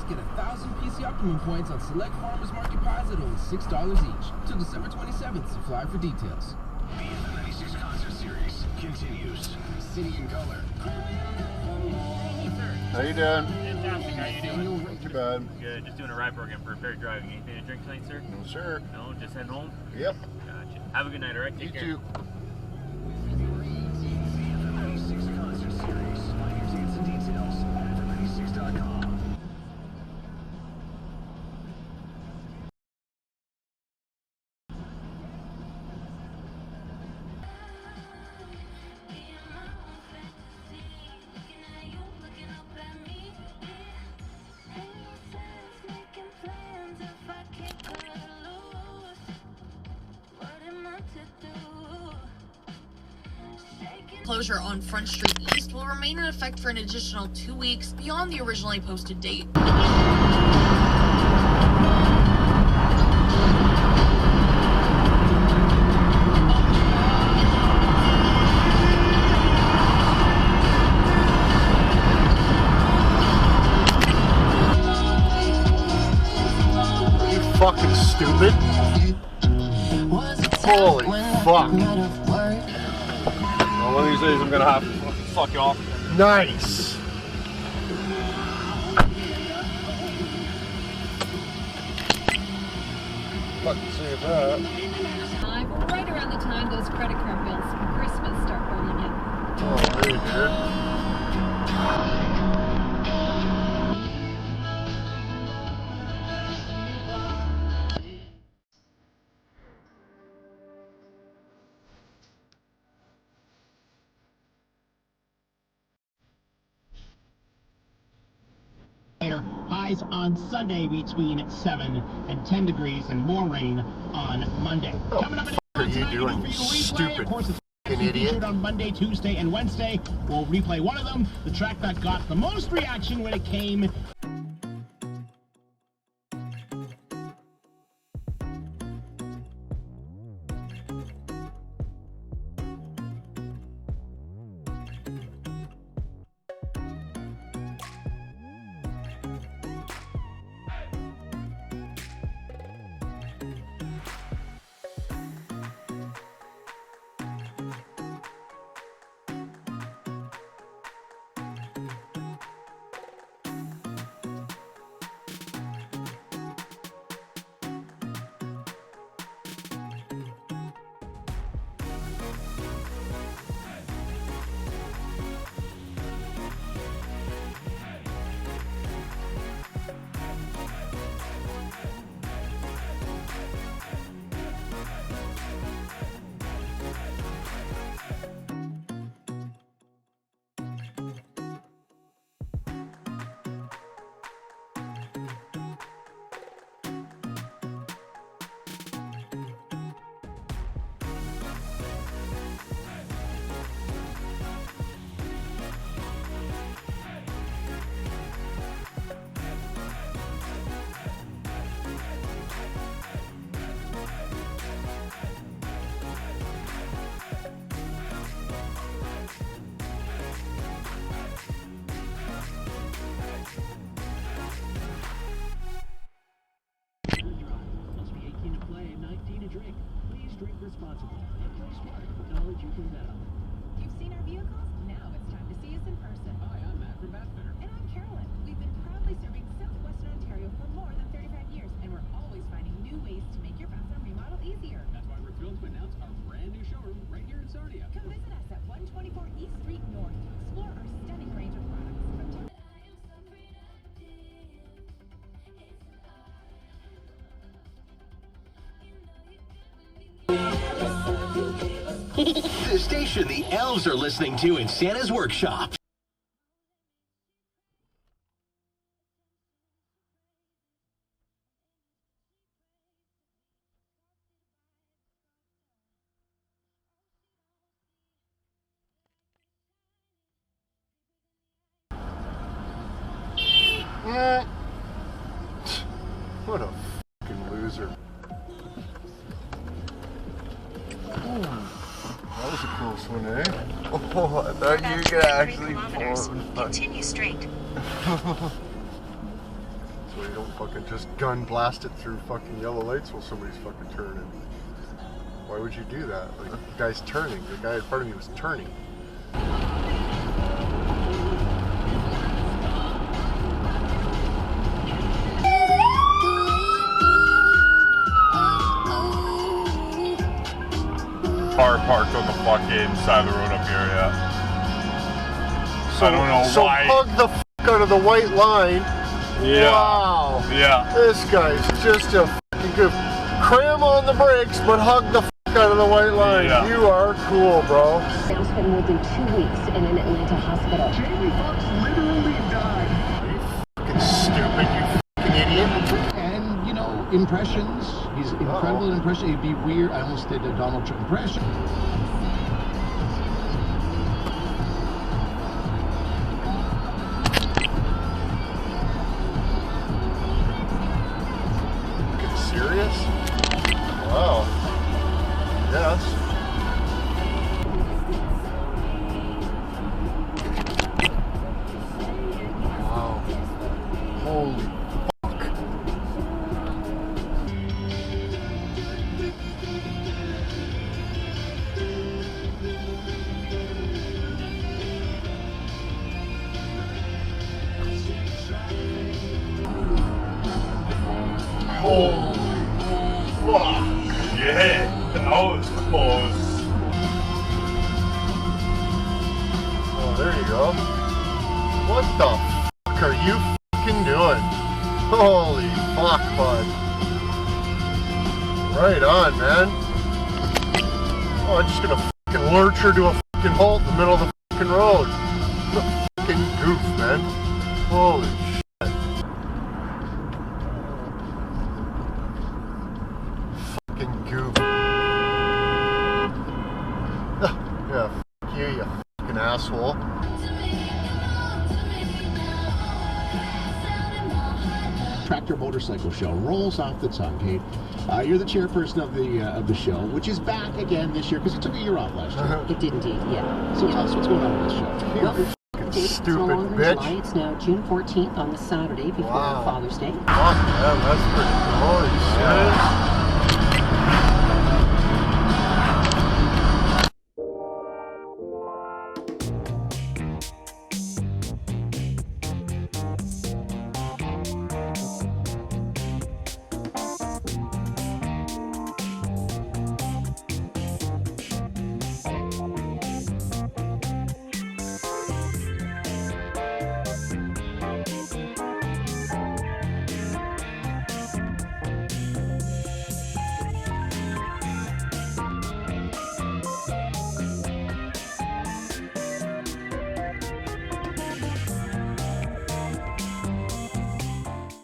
get 1,000 PC Optimum points on select farmers market pies at only $6 each. Till December 27th, so fly for details. The 96 concert series continues. City in color. How you doing? Fantastic. How you doing? Not too bad. Good. Just doing a ride program for impaired driving. Anything to drink tonight, sir? No, sir. No. Just heading home. Yep. Gotcha. Have a good night. All right. Take care. You too. The 96 concert series. Find your tickets and details at the96.com. Closure on Front Street East will remain in effect for an additional 2 weeks beyond the originally posted date. Are you fucking stupid? Holy fuck. One of these days I'm gonna have to fuck you off. Nice. Fucking save that. Right around the time those credit card bills from Christmas start rolling in. Oh, really, dude? Highs on Sunday between 7 and 10 degrees and more rain on Monday. Oh, Coming up in what are you doing, you stupid of course, it's fucking idiot? on Monday, Tuesday, and Wednesday. We'll replay one of them, the track that got the most reaction when it came. Responsibly and play smart with knowledge you can bet on. You've seen our vehicles? Now it's time to see us in person. Hi, I'm Matt from Bathfitter. And I'm Carolyn. We've been proudly serving Southwestern Ontario for more than 35 years, and we're always finding new ways to make your bathroom remodel easier. That's why we're thrilled to announce our brand new showroom right here in Sarnia. Come visit us at 124 East Street North to explore our stunning range of products. The station the elves are listening to in Santa's workshop. What a fucking loser. That was a close one, eh? Oh, I thought you were gonna actually fall. Continue straight. Well, you don't fucking just gun blast it through fucking yellow lights while somebody's fucking turning. Why would you do that? Like, the guy's turning. The guy in front of me was turning. Car parked on the fucking side of the road up here, yeah. So, I don't know why. So hug the fuck out of the white line. Yeah. Wow. Yeah. This guy's just a fucking good. Cram on the brakes, but hug the fuck out of the white line. Yeah. You are cool, bro. Now spent more than 2 weeks in an Atlanta hospital. Jamie Foxx literally died. Are you fucking stupid, you fucking idiot? And, you know, impressions. He's incredible at impression. He'd be weird. I almost did a Donald Trump impression. Fucking serious? Wow. Yes. Wow. Holy fuck. Holy fuck. Yeah, that was close. Oh, there you go. What the fuck are you fucking doing? Holy fuck, bud. Right on, man. Oh, I'm just gonna fucking lurch her to a fucking halt in the middle of the fucking road. What a fucking goof, man. Holy shit. Fucking goof. Yeah, fuck you, you fucking asshole. Tractor Motorcycle Show rolls off the tongue, Kate. You're the chairperson of the show, which is back again this year because it took a year off last year. It did indeed, yeah. So tell us what's going on with this show. Well, Fucking it's no stupid longer in bitch. July. It's now June 14th on the Saturday before Wow. Father's Day. Fuck, man, that's pretty cool. Are you serious?